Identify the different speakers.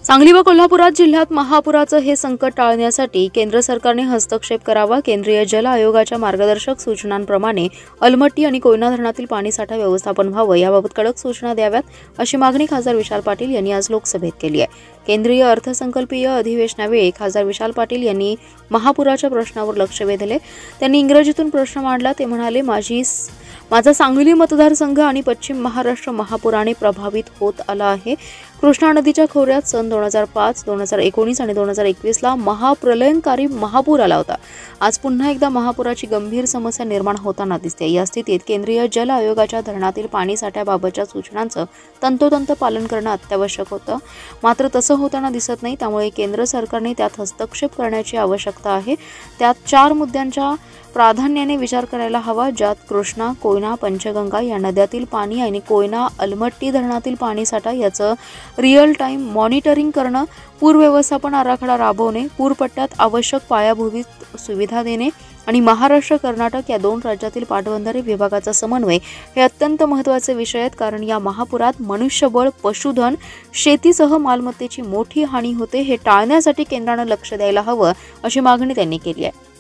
Speaker 1: सांगली व कोल्हापुरात जिल्ह्यात महापुराचं हे संकट टाळण्यासाठी केंद्र सरकारने हस्तक्षेप करावा। केंद्रीय जल आयोगाच्या मार्गदर्शक सूचनांप्रमाणे अलमट्टी आणि कोयना धरणातील पाणीसाठा व्यवस्थापन व्हावं, याबाबत कडक सूचना द्याव्यात, अशी मागणी खासदार विशाल पाटील यांनी आज लोकसभेत केली आहे। केंद्रीय अर्थसंकल्पीय अधिवेशनावेळी खासदार विशाल पाटील यांनी महापुराच्या प्रश्नावर लक्ष वेधले। त्यांनी इंग्रजीतून प्रश्न मांडला। ते म्हणाले, माझा सांगली मतदारसंघ आणि पश्चिम महाराष्ट्र महापुराने प्रभावित होत आला आहे। कृष्णा नदीच्या खोऱ्यात सन 2005, 2019 आणि 2021ला महाप्रलयंकारी महापूर आला होता। आज पुन्हा एकदा महापुराची गंभीर समस्या निर्माण होताना दिसते। या स्थितीत केंद्रीय जल आयोगाच्या धरणातील पाणीसाठ्याबाबतच्या सूचनांचं तंतोतंत पालन करणं अत्यावश्यक होतं, मात्र तसं होताना दिसत नाही। त्यामुळे केंद्र सरकारने त्यात हस्तक्षेप करण्याची आवश्यकता आहे। त्यात 4 मुद्द्यांच्या प्राधान्याने विचार करायला हवा, ज्यात कृष्णा, कोयना, पंचगंगा या नद्यातील पाणी आणि कोयना अलमट्टी धरणातील पाणीसाठा याचं रिअल टाइम मॉनिटरिंग करणं, पूर व्यवस्थापन आराखडा राबवणे, पूरपट्ट्यात आवश्यक पायाभूत सुविधा देणे आणि महाराष्ट्र कर्नाटक या 2 राज्यातील पाटबंधारे विभागाचा समन्वय हे अत्यंत महत्त्वाचे विषय आहेत। कारण या महापुरात मनुष्यबळ, पशुधन, शेतीसह मालमत्तेची मोठी हानी होते। हे टाळण्यासाठी केंद्राने लक्ष द्यायला हवं, अशी मागणी त्यांनी केली आहे।